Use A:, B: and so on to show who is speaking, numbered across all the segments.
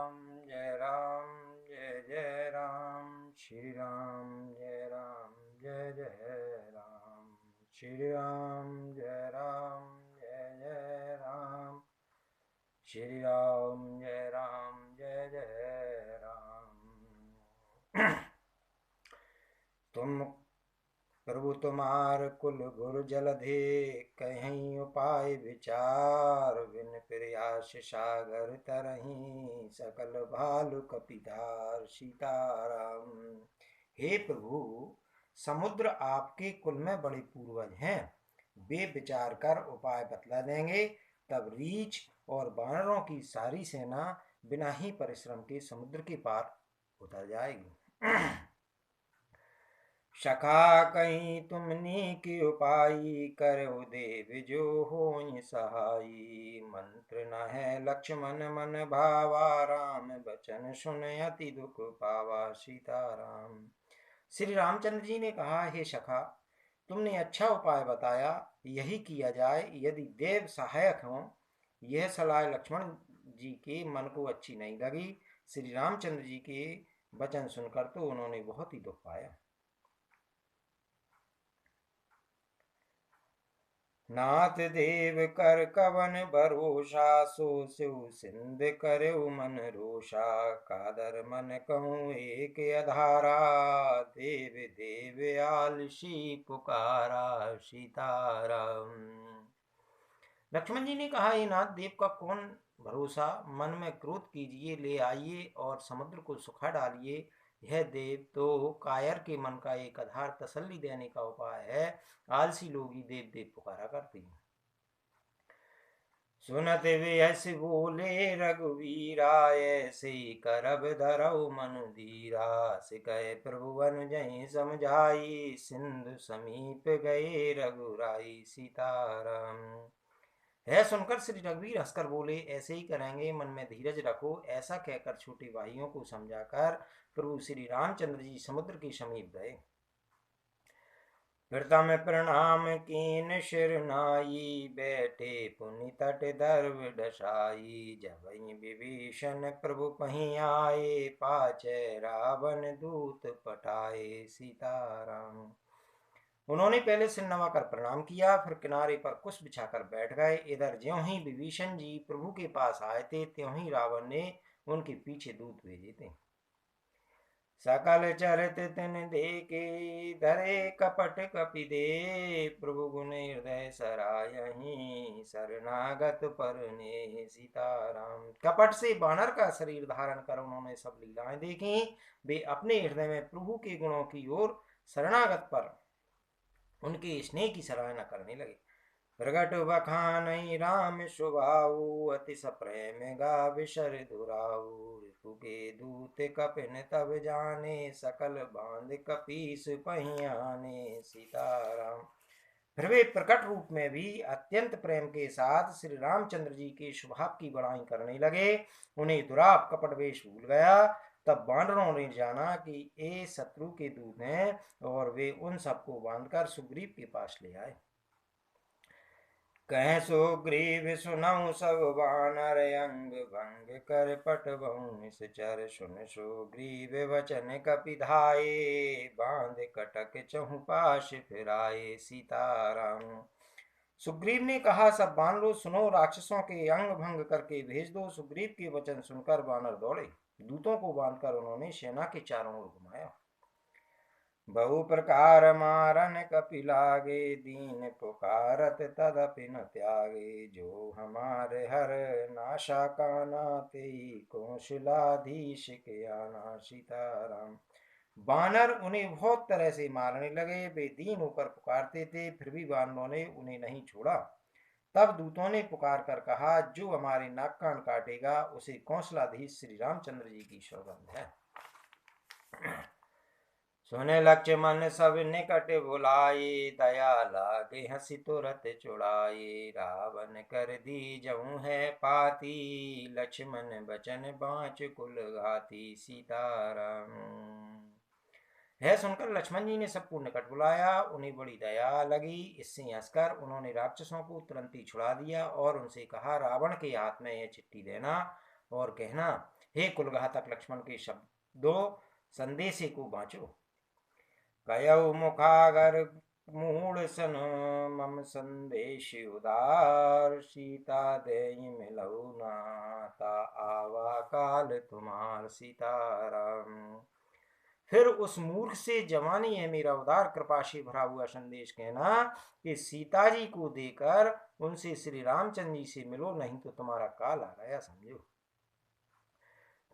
A: जय राम जय जय राम श्री राम जय राम जय जय राम श्री राम जय राम जय जय राम श्री राम जय जय राम। तुम प्रभु तुम्हार कुल गुरु जलधि कहीं उपाय विचार बिन प्रयास सागर तरही सकल भालु कपिधार सीताराम। हे प्रभु, समुद्र आपके कुल में बड़े पूर्वज हैं, वे विचार कर उपाय बतला देंगे, तब रीछ और बानरों की सारी सेना बिना ही परिश्रम के समुद्र के पार उतर जाएगी। सखा कहीं तुमनी की उपाई करहु देव जो होई सहाई। मंत्र न है लक्ष्मण मन भावा राम बचन सुन अति दुख पावा सीताराम। श्री रामचंद्र जी ने कहा, हे सखा, तुमने अच्छा उपाय बताया, यही किया जाए। यदि देव सहायक हों। यह सलाह लक्ष्मण जी के मन को अच्छी नहीं लगी। श्री रामचंद्र जी के वचन सुनकर तो उन्होंने बहुत ही दुख पाया। नाथ देव कर कवन भरोसा सो शिव सिंध करऊ मन रोषा। कादर मन कहूँ एक अधारा देव देव आलसी पुकारा सीताराम। लक्ष्मण जी ने कहा, ये नाथ देव का कौन भरोसा, मन में क्रोध कीजिए, ले आइए और समुद्र को सुखा डालिए। यह देव तो कायर के मन का एक आधार तसल्ली देने का उपाय है। आलसी लोग ही देव देव पुकारा करते हैं। सुनत व्यस बोले रघुवीरा ऐसे करब धरऊ मनु धीरा। सिकय प्रभु अनुजहि समझाई सिंधु समीप गए रघुराई सीताराम। यह सुनकर श्री रघुवीर हंसकर बोले, ऐसे ही करेंगे, मन में धीरज रखो। ऐसा कहकर छोटे भाइयों को समझाकर प्रभु श्री रामचंद्र जी समुद्र के समीप गए। प्रथम प्रणाम कीन शिर नाई बैठे पुनि तट दर्व दशाई। जब विभीषण प्रभु पही आए पाचे रावण दूत पटाए सीताराम। उन्होंने पहले सिर नवाकर प्रणाम किया, फिर किनारे पर कुश बिछाकर बैठ गए। इधर ज्यों ही विभीषण जी प्रभु के पास आए थे, त्यों ही रावण ने उनके पीछे दूत भेजे थे। सकल चरित तिन देखे धरे कपट कपि दे। प्रभु गुण हृदय सरायहि शरणागत पर ने सीताराम। कपट से बानर का शरीर धारण कर उन्होंने सब लीलाएं देखी। वे अपने हृदय में प्रभु के गुणों की ओर शरणागत पर उनके स्नेह की सराहना करने लगे। प्रगट बखानई राम सुभाऊ अति सप्रेम गा विशर दुराऊ। ऋतु के दूत कपिन तब जाने सकल बांध कपीस पहियाने सीताराम। फिर वे प्रकट रूप में भी अत्यंत प्रेम के साथ श्री रामचंद्र जी के स्वभाव की बड़ाई करने लगे। उन्हें दुराप कपट वेश भूल गया। तब बानरों ने जाना कि ये शत्रु के दूत हैं और वे उन सबको बांधकर सुग्रीव के पास ले आए। कह सुग्रीव सुनऊ सब बानर अंग भंग कर पटबहु निश्चर। सुन सुग्रीव वचन कपिधाये बांध कटक चहु पाश फिराए सीताराम। सुग्रीव ने कहा, सब बानरों सुनो, राक्षसों के अंग भंग करके भेज दो। सुग्रीव के वचन सुनकर बानर दौड़े। दूतों को बांधकर उन्होंने सेना के चारों ओर घुमाया। बहु प्रकार मारन कपिलागे दीन पुकारत तदपि न त्यागे। जो हमारे हर नाशा काना ते कौशलाधीश के आना सीताराम। बानर उन्हें बहुत तरह से मारने लगे। वे दीन होकर पुकारते थे, फिर भी बानरों ने उन्हें नहीं छोड़ा। तब दूतों ने पुकार कर कहा, जो हमारे नाक कान काटेगा उसे कौशलाधीश श्री रामचंद्र जी की सौगंध है। सुने लक्ष्मण सब निकट बुलाए दया लागे हंसी तुरत छुड़ाए। रावण कर दी जऊ है पाती लक्ष्मण बचन बाँच कुल घाती सीताराम। यह सुनकर लक्ष्मण जी ने सबको निकट बुलाया। उन्हें बड़ी दया लगी। इससे हंसकर उन्होंने राक्षसों को तुरंत ही छुड़ा दिया और उनसे कहा, रावण के हाथ में यह चिट्ठी देना, और कहना, हे कुलघातक लक्ष्मण के शब्दों संदेशे को बाँचो। कयौ मुखागर मूढ़ सन मम संदेश उदार, सीता देई मिलऊ नाता आवा काल तुम्हार सीताराम। फिर उस मूर्ख से जवानी है मेरा उदार कृपा से भरा हुआ संदेश कहना कि सीता जी को देकर उनसे श्री रामचंद्र जी से मिलो, नहीं तो तुम्हारा काल आ गया समझो।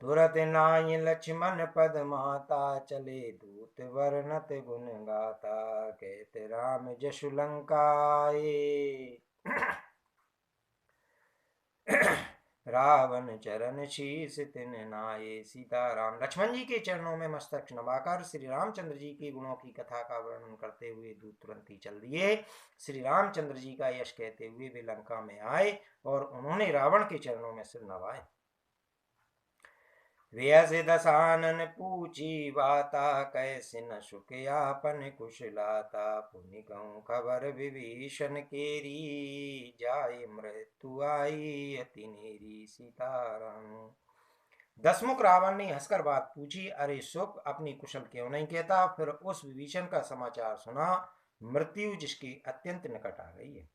A: तुरत नाई लक्ष्मण पद माता, चले दूत वर्णत गुण गाता, कहते राम जशु लंकाए रावण चरण शीस तिन नाये। सीताराम लक्ष्मण जी के चरणों में मस्तक नवाकर श्री रामचंद्र जी के गुणों की कथा का वर्णन करते हुए दूत तुरंत ही चल दिए। श्री रामचंद्र जी का यश कहते हुए वे लंका में आए और उन्होंने रावण के चरणों में सिर नवाए। व्यस दसानन पूछी बाता, कैसे न सुखयापन कुशलाता, पुनि कहूँ खबर विभीषण केरी, जाय मृत्यु आई अति नेरी। सीताराम। दसमुख रावण ने हंसकर बात पूछी, अरे सुख अपनी कुशल क्यों नहीं कहता। फिर उस विभीषण का समाचार सुना, मृत्यु जिसकी अत्यंत निकट आ गई है।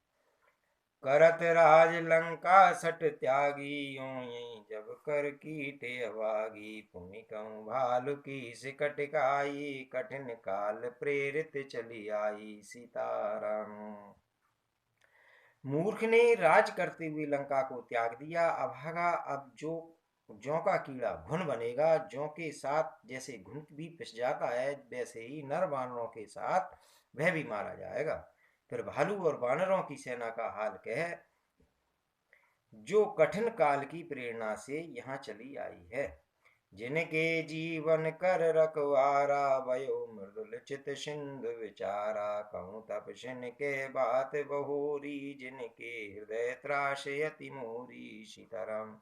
A: करत राज लंका सट त्यागी, यूं यही जब कर कीटे अभागी, पुनि कहूँ भालु की सिकट काई, कठिन काल प्रेरित चली आई। सीताराम। मूर्ख ने राज करते हुए लंका को त्याग दिया, अभागा अब जो ज्यों का कीड़ा घुन बनेगा। ज्यों के साथ जैसे घुन भी पिस जाता है, वैसे ही नर वानरों के साथ वह भी मारा जाएगा। फिर भालू और वानरों की सेना का हाल कह, जो कठिन काल की प्रेरणा से यहाँ चली आई है। जिनके जीवन कर रखवारा, भयो मृदुल चित सिंधु विचारा, कहूँ तपसिन के बात बहोरी, जिनके हृदय त्रास अति मोरी। सीताराम।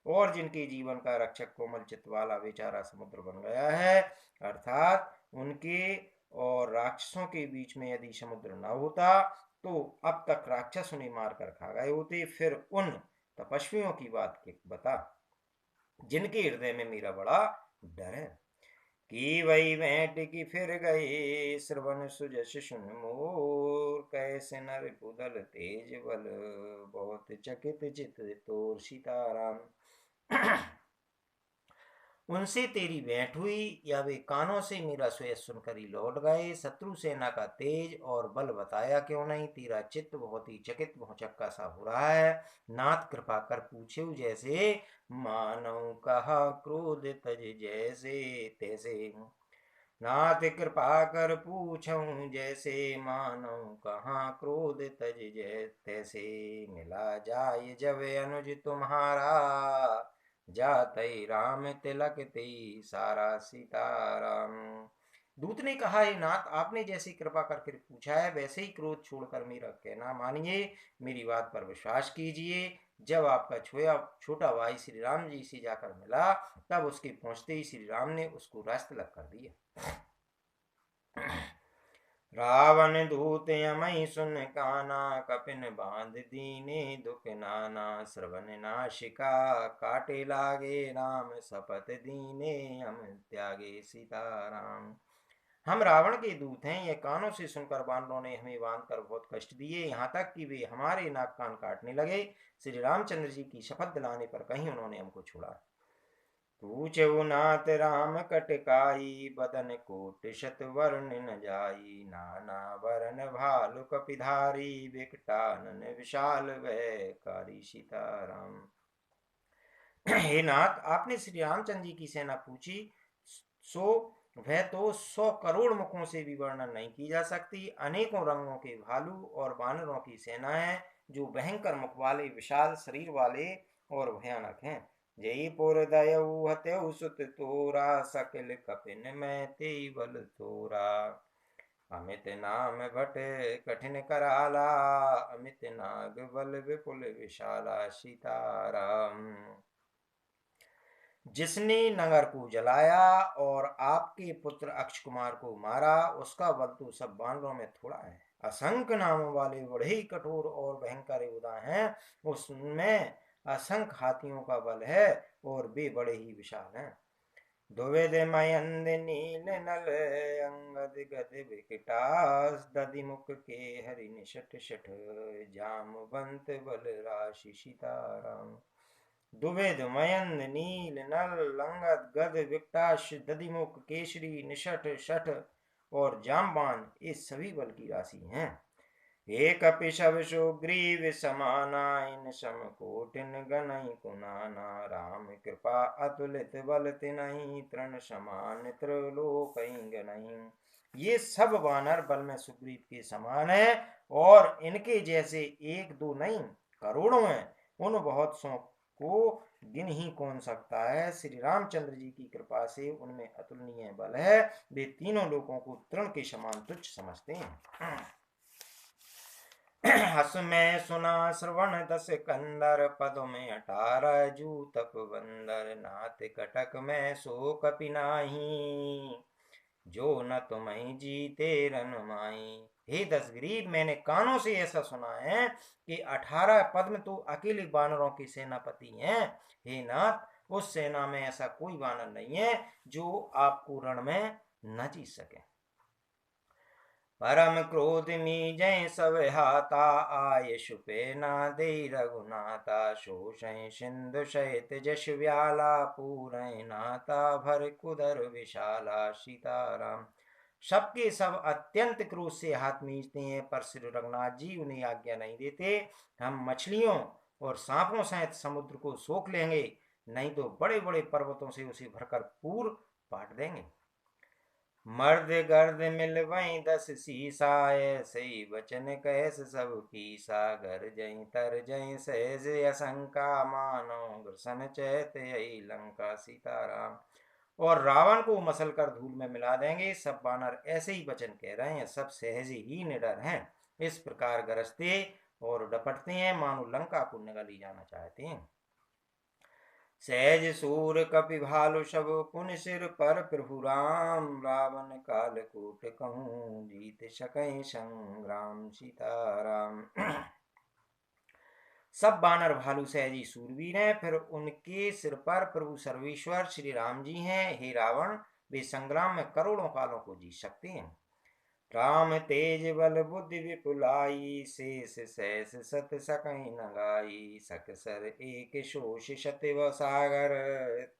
A: और जिनके जीवन का रक्षक कोमल चित्त वाला बेचारा समुद्र बन गया है, अर्थात उनके और राक्षसों के बीच में यदि समुद्र न होता तो अब तक राक्षस उन्हें मारकर खा गए होते। फिर उन तपस्वियों की बात बता, जिनके हृदय में मेरा बड़ा डर है। कि वही भेंट की फिर गए, श्रवण सुजस सुन मोर, कैसे नर कुदल तेज बल, बहुत चकित चित तोर। सीताराम। उनसे तेरी भेंट हुई या वे कानों से मेरा श्वेत सुनकर ही लौट गए। शत्रु सेना का तेज और बल बताया क्यों नहीं, तेरा चित्त बहुत ही चकित भौचक्का सा हो रहा है। नाथ कृपा कर पूछे जैसे, मानव कहा क्रोध तज जैसे तैसे। नाथ कृपा कर पूछूं जैसे, मानव कहाँ क्रोध तज तैसे। मिला जाय जब अनुज तुम्हारा, जातई राम तिलक तेई सारा। सीताराम। दूत ने कहा, हे नाथ, आपने जैसी कृपा करके पूछा है वैसे ही क्रोध छोड़कर मेरा कहना मानिए, मेरी बात पर विश्वास कीजिए। जब आपका छोटा भाई श्री राम जी से जाकर मिला, तब उसके पहुंचते ही श्री राम ने उसको रास्त लग कर दिया। रावण दूत यमई सुन काना, कपिन बांध दीने दुख नाना। श्रवण नाशिका काटे लागे, राम शपथ दीने हम त्यागे। सीताराम। हम रावण के दूत हैं, ये कानों से सुनकर वानरों ने हमें बांध कर बहुत कष्ट दिए, यहाँ तक कि वे हमारे नाक कान काटने लगे। श्री रामचंद्र जी की शपथ दिलाने पर कहीं उन्होंने हमको छोड़ा। पूछऊ नाथ राम कटकाई, बदन कोट शत वर्ण न जाई। नाना वरण भालु कपिधारी, विकटानन विशाल वह कारी। सीताराम। हे नाथ, आपने श्री रामचंद्र जी की सेना पूछी, सो वह तो 100 करोड़ मुखों से भी वर्णन नहीं की जा सकती। अनेकों रंगों के भालू और वानरों की सेना है, जो भयंकर मुख वाले, विशाल शरीर वाले और भयानक हैं। जयपुर दयऊ हत्यु सुत तोरा, सकल कपिन में ते बल तोरा। अमित नाम भट कठिन कराला, अमित नाग बल विपुल विशाला। सीताराम। जिसने नगर को जलाया और आपके पुत्र अक्ष कुमार को मारा, उसका बल तो सब बानरों में थोड़ा है। असंख्य नामों वाले बड़े ही कठोर और भयंकर योद्धा हैं, उसमें असंख्य हाथियों का बल है और वे बड़े ही विशाल हैं। दुविध मयंद नील नल अंगद गद विकटास दधिमुख के हरि निषट शठ जामवंत बल राशि सीताराम। दुविध मयंद नील नल अंगद गद विकटाश दधिमुख केसरी निषट शठ और जामबान ये सभी बल की राशि हैं। एक पिशव सुग्रीव समाना इन सम कोटिन गनई कुनाना राम कृपा अतुलित बल तिनहि तृण समान त्रिलोक गनई। ये सब वानर बल में सुग्रीव के समान है और इनके जैसे एक दो नहीं करोड़ों हैं। उन बहुत सौ को गिन ही कौन सकता है। श्री रामचंद्र जी की कृपा से उनमें अतुलनीय बल है। वे तीनों लोगों को तृण के समान तुच्छ समझते हैं। हस में सुना श्रवण दस कंदर पद में 18 जूतप बंदर नाथ कटक में सो कपि नाही जो न तुम्हें जीते रन माई। हे दशग्रीव मैंने कानों से ऐसा सुना है कि 18 पद में तो अकेले वानरों के सेनापति हैं। हे नाथ उस सेना में ऐसा कोई वानर नहीं है जो आपको रण में न जीत सके। परम क्रोध मी जय सब हाता आय शुपे ना दे रघुनाथा शोषय सिंधु सहित जश व्याला पूरय नाता भर कुदर विशाला सीताराम। सबके सब अत्यंत क्रोध से हाथ मींचते हैं पर श्री रघुनाथ जी उन्हें आज्ञा नहीं देते। हम मछलियों और सांपों सहित समुद्र को सोख लेंगे नहीं तो बड़े बड़े पर्वतों से उसे भरकर पूर पाट देंगे। मर्द गर्द मिल वहीं 10 सीसा ऐसे वचन कैस सब की सागर जई तर जई सहज असंका मानो ग्रसन चैत यही लंका सीताराम। और रावण को मसल कर धूल में मिला देंगे। सब बानर ऐसे ही वचन कह रहे हैं, सब सहज ही निडर हैं। इस प्रकार गरजते और डपटते हैं मानो लंका को निगल जाना चाहते हैं। सहज सूर कपि भालु सब पुन सिर पर प्रभु राम रावण काल कूट कहूँ जीत सकई संग्राम सीताराम। सब बानर भालू सहजी सूरवीर हैं फिर उनके सिर पर प्रभु सर्वेश्वर श्री राम जी हैं। हे रावण वे संग्राम में करोड़ों कालों को जीत सकते हैं। राम तेज बल बुद्धि विपुलाई शेष सहस सत सकई नगाई सकसर एक शोष सत्य सागर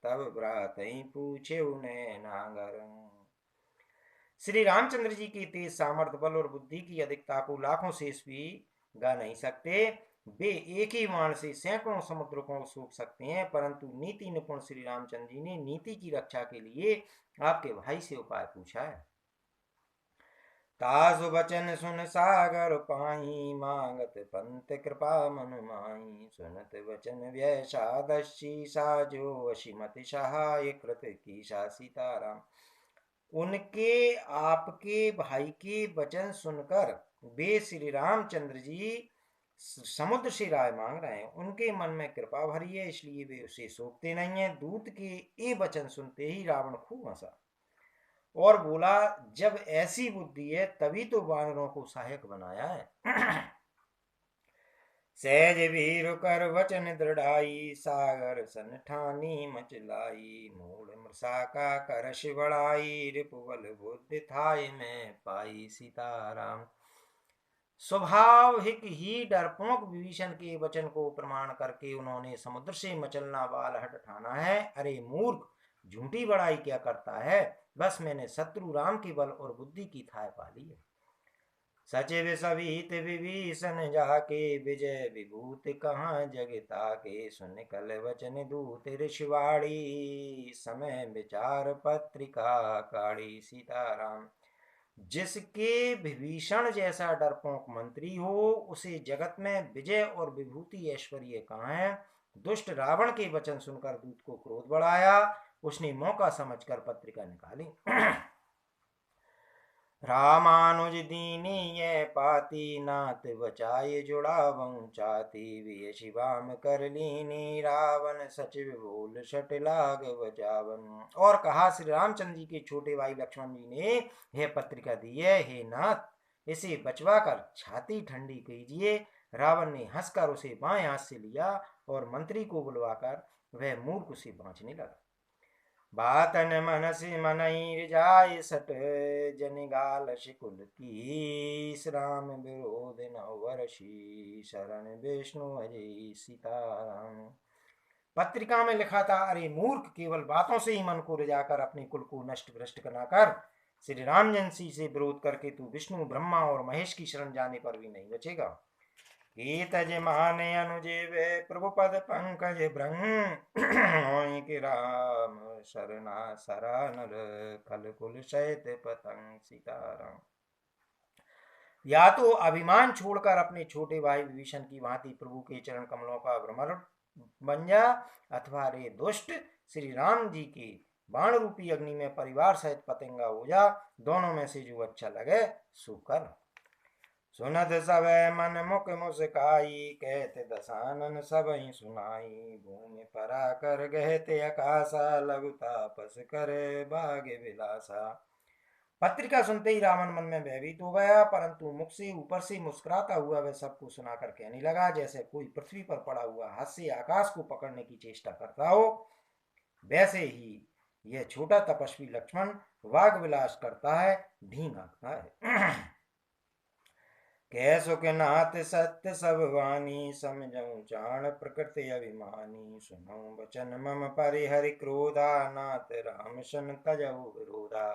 A: तब भ्रातई पूछे उन्हें नागर। श्री रामचंद्र जी की तेज सामर्थ्य बल और बुद्धि की अधिकता को लाखों शेष भी गा नहीं सकते। वे एक ही बाण से सैकड़ों समुद्र को सूख सकते हैं परंतु नीति निपुण श्री रामचंद्र जी ने नीति की रक्षा के लिए आपके भाई से उपाय पूछा है। तासु बचन सुन सागर पाई मांगत पंत कृपा मन माई सुनत वचन व्यय सादशी साजो वशिमति सहाय कृत की सा सीताराम। उनके आपके भाई के वचन सुनकर वे श्री रामचंद्र जी समुद्र से राय मांग रहे हैं। उनके मन में कृपा भरी है इसलिए वे उसे सोचते नहीं है। दूत के ये वचन सुनते ही रावण खूब हंसा और बोला जब ऐसी बुद्धि है तभी तो वानरों को सहायक बनाया है। सहज वीर कर वचन दृढ़ाई सागर सन ठानी मचलाई मूल मृषा का करश बढ़ाई रिपुबल बुद्धि थाई में पाई सीताराम। स्वाभाविक ही डरपोक विभीषण के वचन को प्रमाण करके उन्होंने समुद्र से मचलना वाला हट ठाना है। अरे मूर्ख झूठी बड़ाई क्या करता है। बस मैंने शत्रु राम के बल और बुद्धि की थाह पा ली है। सचिव सभित विभीषण जाके विजय विभूत कहाँ जगता के सुन कल वचन दूत ऋषिवाड़ी समय विचार पत्रिका काढ़ी सीताराम। जिसके विभीषण जैसा डरपोक मंत्री हो उसे जगत में विजय और विभूति ऐश्वर्य कहाँ है। दुष्ट रावण के वचन सुनकर दूत को क्रोध बढ़ाया। उसने मौका समझकर पत्रिका निकाली। रामानुज दीनी ये पाती नाथ बचाए जुड़ावं चाती वे शिवाम कर लीनी रावण सचिव बोल सट लाग बचावन। और कहा श्री रामचंद्र जी के छोटे भाई लक्ष्मण जी ने यह पत्रिका दी है। हे नाथ इसे बचवा कर छाती ठंडी कीजिए। रावण ने हंसकर उसे बाएं हाथ से लिया और मंत्री को बुलवाकर वह मूर्ख उसे बांचने लगा। बातन मनसि मनईर जाय सट, जन गाल शिकुल की राम विरोध न वर्षी, शरण विष्णु अजय सीताराम। पत्रिका में लिखा था, अरे मूर्ख, केवल बातों से ही मन को रिझाकर अपने कुल को नष्ट भ्रष्ट न कर। श्री रामजन से विरोध करके तू विष्णु ब्रह्मा और महेश की शरण जाने पर भी नहीं बचेगा। कीतज माने अनुजीव प्रभु पद पंकज भ्रंग, कि राम शरणा सरानर, खल कुल सहित पतंग सीताराम। या तो अभिमान छोड़कर अपने छोटे भाई विभीषण की भांति प्रभु के चरण कमलों का भ्रमर बन जा, अथवा रे दुष्ट श्री राम जी के बाण रूपी अग्नि में परिवार सहित पतंगा हो जा। दोनों में से जो अच्छा लगे सो कर। सुनत सब मन मुख मुस्काई, कहते दसानन सब ही सुनाई, भूमि परा कर गहते आकाशा, लघु तापस कर भाग्य विलासा। पत्रिका सुनते ही रावण मन में भयभीत हो गया, परंतु मुख से ऊपर से मुस्कुराता हुआ वह सबको सुनाकर कहने लगा, जैसे कोई पृथ्वी पर पड़ा हुआ हाथ से आकाश को पकड़ने की चेष्टा करता हो, वैसे ही यह छोटा तपस्वी लक्ष्मण वाग विलास करता है, ढींग हाँकता है। कह सुख नाथ सत्य सब वाणी, समझऊ चाण प्रकृति अभिमानी, सुनऊ वचन मम परिहरि क्रोधा, नाथ राम सन तजऊ विरोधा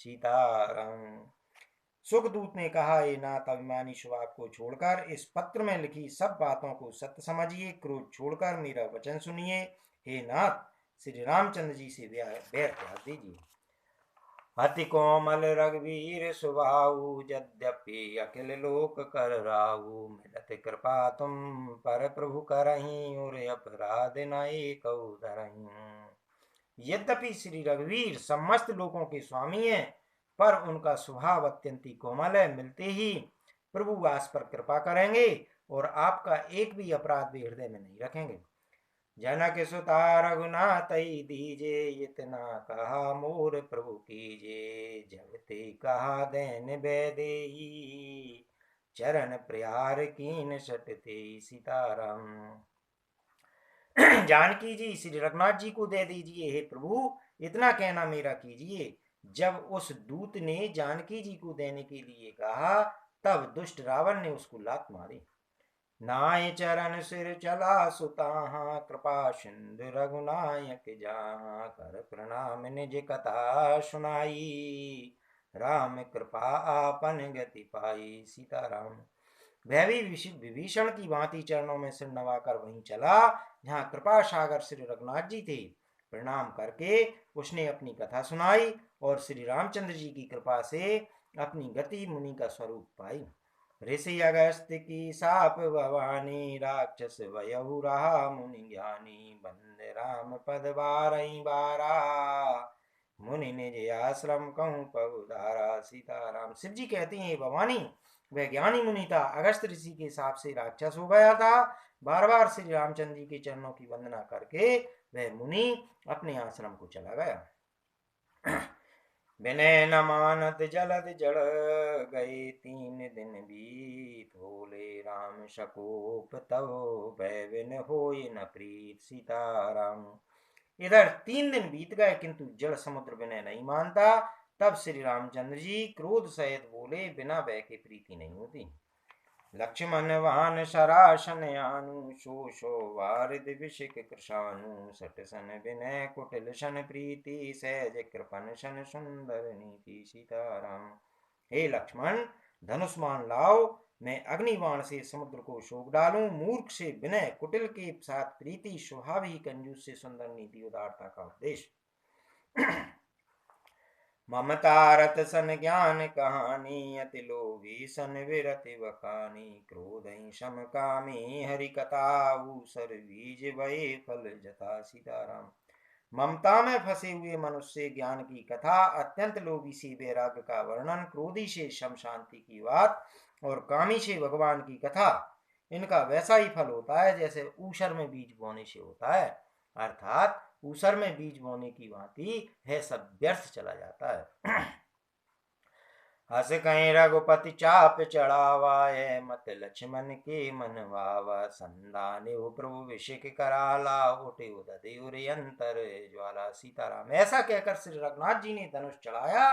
A: सीताराम। सुखदूत ने कहा, ये नाथ, अभिमानी स्वभाव को छोड़कर इस पत्र में लिखी सब बातों को सत्य समझिए, क्रोध छोड़कर मेरा वचन सुनिए। हे नाथ, श्री रामचंद्र जी से बैर त्याग दीजिए। अति कोमल रघुवीर सुभाऊ, यद्यपि अखिल लोक कर राऊ, मिलत कृपा तुम पर प्रभु करहीं, और अपराध न एकौ धरहीं। यद्यपि श्री रघुवीर समस्त लोकों के स्वामी हैं, पर उनका स्वभाव अत्यंत ही कोमल है। मिलते ही प्रभु वास पर कृपा करेंगे और आपका एक भी अपराध भी हृदय में नहीं रखेंगे। जनक सुता रघुनाथ दीजे, इतना कहा मोर प्रभु कीजे, जब ते कहा दैन बेदेई, चरण प्यार कीन सटते सीताराम। जानकी जी, श्री रघुनाथ जी को दे दीजिए, हे प्रभु इतना कहना मेरा कीजिए। जब उस दूत ने जानकी जी को देने के लिए कहा, तब दुष्ट रावण ने उसको लात मारी। नाय चरण सिर चला सुताहा, कृपा सिंधु रघुनायक जहाँ, कर प्रणाम निज कथा सुनाई, राम कृपा आपन गति पाई सीताराम। वह भी विभीषण की भांति चरणों में सिर नवाकर वहीं चला जहाँ कृपा सागर श्री रघुनाथ जी थे। प्रणाम करके उसने अपनी कथा सुनाई और श्री रामचंद्र जी की कृपा से अपनी गति मुनि का स्वरूप पाई। ऋषि अगस्त की साप भवानी, राक्षस वयहु रहा मुनि ज्ञानी, बंद राम पद बारही बारा, मुनि निज आश्रम कहूँ पगुधारा सीताराम। शिव जी कहती हैं, भवानी वह ज्ञानी मुनि था, अगस्त ऋषि के साप से राक्षस हो गया था। बार बार श्री रामचंद्र जी के चरणों की वंदना करके वह मुनि अपने आश्रम को चला गया। विनय न मानत जलद जड़ गए, 3 दिन बीत भोले राम शकोप तव, भय बिन होय न प्रीत सीताराम। इधर 3 दिन बीत गए किंतु जड़ समुद्र विनय नहीं मानता। तब श्री रामचंद्र जी क्रोध सहित बोले, बिना भय के प्रीति नहीं होती। लक्ष्मण वाहन सरासन आनु, शो शो वारिद विषिक कृशानु, सट सन विनय कुटिल सन प्रीति, सहज कृपन सन सुंदर नीति सीताराम। हे लक्ष्मण, धनुष्मान लाओ, मैं अग्निबाण से समुद्र को शोक डालूं। मूर्ख से विनय, कुटिल के साथ प्रीति, स्वभाव ही कंजूस से सुंदर नीति उदारता का उपदेश। ममता रत सन ज्ञान कहानी, अति लोभी सन विरति वकानी, क्रोध ही सम कामी हरि कथा, ऊसर बीज भये फल जता सीताराम। ममता में फंसे हुए मनुष्य ज्ञान की कथा, अत्यंत लोभी से वैराग्य का वर्णन, क्रोधी से शम शांति की बात और कामी से भगवान की कथा, इनका वैसा ही फल होता है जैसे ऊसर में बीज बोने से होता है। अर्थात ऊसर में बीज बोने की भांति है, सब व्यर्थ चला जाता है। हस कहीं रघुपति चाप चढ़ावा, मत लक्ष्मण के मन वावा। संदाने हो प्रभु विषिक कराला, उठे उदधि उरि अंतर ज्वाला। सीताराम। ऐसा कहकर श्री रघुनाथ जी ने धनुष चढ़ाया।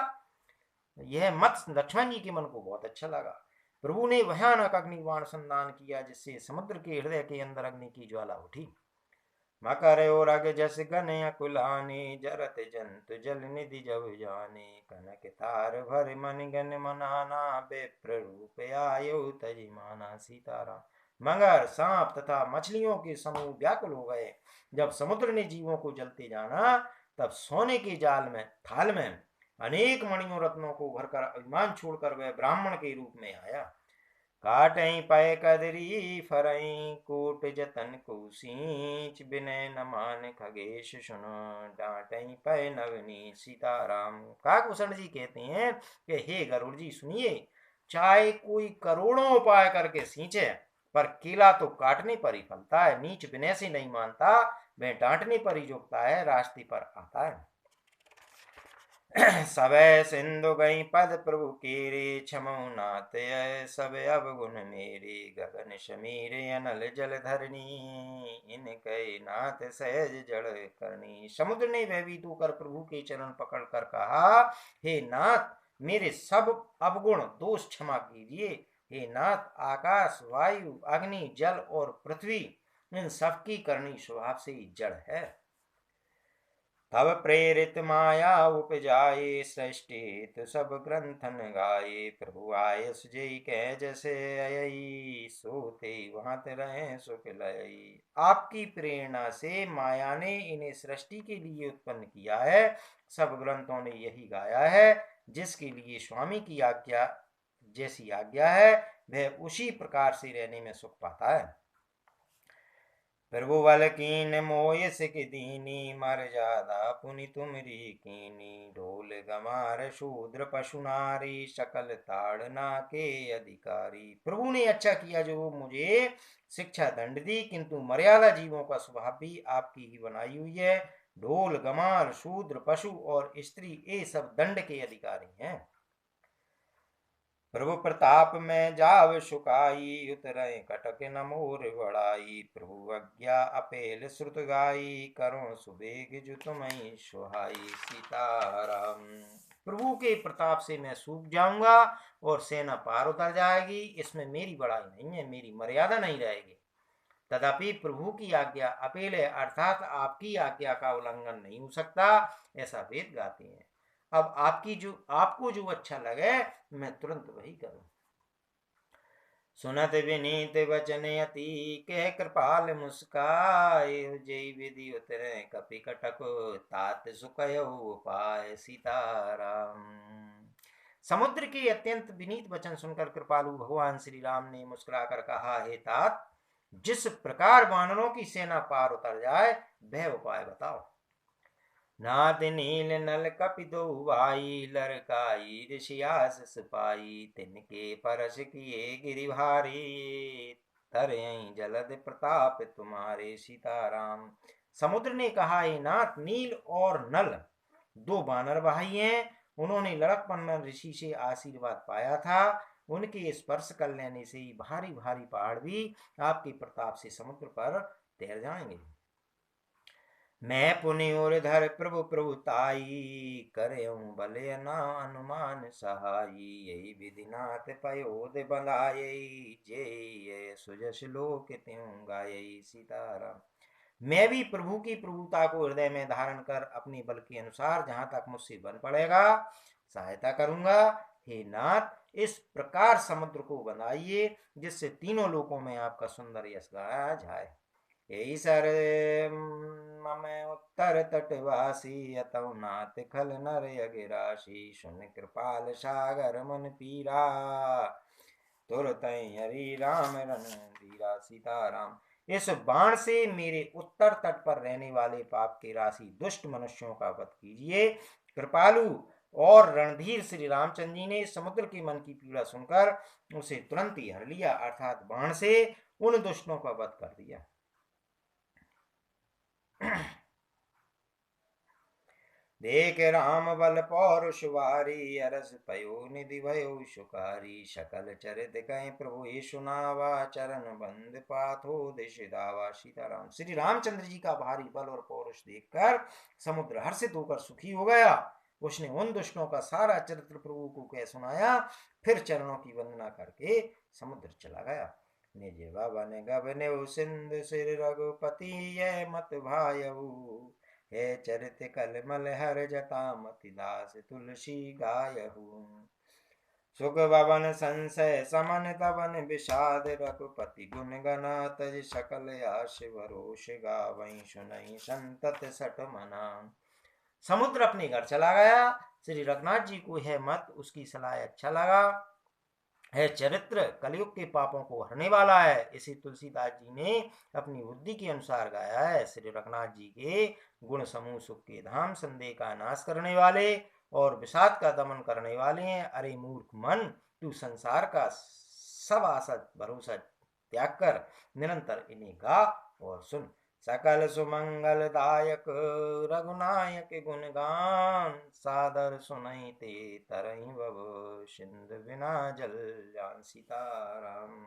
A: यह मत लक्ष्मण जी के मन को बहुत अच्छा लगा। प्रभु ने भयानक अग्निबाण संदान किया, जिससे समुद्र के हृदय के अंदर अग्नि की ज्वाला उठी। मकर और अग जस गन अकुलाने, जरत जंतु जल निधि जब जाने। कनक तार भर मन गन मनाना, बेप्र रूप आयो तजिमाना। सीताराम। मगर, सांप तथा मछलियों के समूह व्याकुल हो गए। जब समुद्र ने जीवों को जलते जाना, तब सोने के जाल में थाल में अनेक मणियों रत्नों को भरकर अभिमान छोड़कर वह ब्राह्मण के रूप में आया। काटई पय कदरी फरई, कूट जतन को सींच। बिनय न मान खगेश सुनो, डांटई पय नवनी। सीताराम। काकभूषण जी कहते हैं कि हे गरुड़ जी सुनिए, चाहे कोई करोड़ों उपाय करके सींचे, पर केला तो काटने पर ही फलता है। नीच विनय से नहीं मानता, वह डांटने पर ही झुकता है, रास्ते पर आता है। सबे सिंधु गई पद प्रभु केरे, क्षमऊ नाथ सब अवगुण मेरे। गगन समीर अनल जल धरणी, इन कई नाथ सहज जड़ करनी। समुद्र ने भयभीत होकर प्रभु के चरण पकड़ कर कहा, हे नाथ, मेरे सब अवगुण दोष क्षमा कीजिए। हे नाथ, आकाश, वायु, अग्नि, जल और पृथ्वी इन सबकी करनी स्वभाव से ही जड़ है। तब प्रेरित माया उपजाए, सृष्टि तो सब ग्रंथन गाये। प्रभु आय सुजई कह जैसे अयई, सोते वहां रहे सुख लयई। आपकी प्रेरणा से माया ने इन्हें सृष्टि के लिए उत्पन्न किया है। सब ग्रंथों ने यही गाया है। जिसके लिए स्वामी की आज्ञा जैसी आज्ञा है, वह उसी प्रकार से रहने में सुख पाता है। प्रभु बल कीन मोय सिख दीनी, मर्यादा पुनि तुमरी कीनी। ढोल गमार शूद्र पशु नारी, सकल ताड़ना के अधिकारी। प्रभु ने अच्छा किया जो वो मुझे शिक्षा दंड दी, किंतु मर्यादा जीवों का स्वभाव भी आपकी ही बनाई हुई है। ढोल गमार शूद्र पशु और स्त्री ये सब दंड के अधिकारी हैं। प्रभु प्रताप में जाव सुकाई, उतरय कटक न मोर बढ़ाई। प्रभु अज्ञा अपेल श्रुत गाई, करो सुबेग जो तुम्हें सुहाई। सीताराम। प्रभु के प्रताप से मैं सूख जाऊंगा और सेना पार उतर जाएगी। इसमें मेरी बड़ाई नहीं है, मेरी मर्यादा नहीं रहेगी। तथापि प्रभु की आज्ञा अपेल है, अर्थात आपकी आज्ञा का उल्लंघन नहीं हो सकता, ऐसा वेद गाते हैं। अब आपको जो अच्छा लगे, मैं तुरंत वही करूं। सुनत विनीत वचन अति, कह कृपाल मुस्काए। जय विधि उतरे कपि कटक, तात सुकयो उपाय। सीताराम। समुद्र के अत्यंत विनीत वचन सुनकर कृपालु भगवान श्री राम ने मुस्कुराकर कहा, हे तात, जिस प्रकार वानरों की सेना पार उतर जाए, वह उपाय बताओ। नाथ नील नल कपि दो भाई, लरकाई ऋषियास सिपाही। तिनके परस किए गिरि भारी, तरयई जलद प्रताप तुम्हारे। सीताराम। समुद्र ने कहा, हे नाथ, नील और नल दो बानर भाई हैं। उन्होंने लड़कपन में ऋषि से आशीर्वाद पाया था। उनके स्पर्श कर लेने से ही भारी भारी पहाड़ भी आपके प्रताप से समुद्र पर तैर जाएंगे। मैं पुनि और धर प्रभु प्रभुताई, करऊं भले ना अनुमान सहाई। यही विधिनाथ पयोद बंधाये, जय सुजस लोक त्यों गाये। सीताराम। मैं भी प्रभु की प्रभुता को हृदय में धारण कर अपने बल के अनुसार जहां तक मुझसे बन पड़ेगा सहायता करूंगा। हे नाथ, इस प्रकार समुद्र को बनाइए जिससे तीनों लोकों में आपका सुंदर यश गाया जाए। यही सर मम उत्तर तटवासी, अतौ नाथ खल नर अगिरासी। सुन कृपाल सागर मन पीरा, तुरत हरि राम रन धीरा। सीताराम। इस बाण से मेरे उत्तर तट पर रहने वाले पाप के राशि दुष्ट मनुष्यों का वध कीजिए। कृपालु और रणधीर श्री रामचंद्र जी ने समुद्र के मन की पीड़ा सुनकर उसे तुरंत ही हर लिया, अर्थात बाण से उन दुष्टों का वध कर दिया। देख राम बल पौरुष वारी, अरस पयो निधि भयो सुकारी। सकल चरित कहीं प्रभु ये सुनावा, चरण बंद पाथो दिश दावा। सीताराम। श्री रामचंद्र जी का भारी बल और पौरुष देखकर समुद्र हर्षित होकर सुखी हो गया। उसने उन दुष्टों का सारा चरित्र प्रभु को कह सुनाया, फिर चरणों की वंदना करके समुद्र चला गया। निज भवन गबने सिंधु सिर रघुपति, ये मत भायऊ। हे चरित कलमल हर जटा, मति दास तुलसी गायहू। सुख भवन संशय समन तवन, विषाद रघुपति गुण गना। तज सकल आश भरोष, गावई सुनई संतत सठ मना। समुद्र अपने घर चला गया। श्री रघुनाथ जी को यह मत, उसकी सलाह अच्छा लगा। है चरित्र कलयुग के पापों को हरने वाला है, इसे तुलसीदास जी ने अपनी बुद्धि के अनुसार गाया है। श्री रघुनाथ जी के गुण समूह सुख के धाम, संदेह का नाश करने वाले और विषाद का दमन करने वाले हैं। अरे मूर्ख मन, तू संसार का सब आशा भरोसा त्याग कर निरंतर इन्हें गा और सुन। सकल सुमंगल दायक रघुनायक गुण गान, सादर सुनई ते तरही भव, सिंधु बिना जल जान। सीताराम।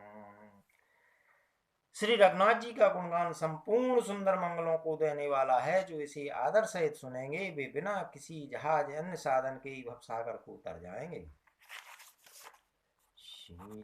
A: श्री रघुनाथ जी का गुणगान संपूर्ण सुंदर मंगलों को देने वाला है। जो इसे आदर सहित सुनेंगे वे बिना किसी जहाज अन्य साधन के भवसागर को उतर जाएंगे। सीता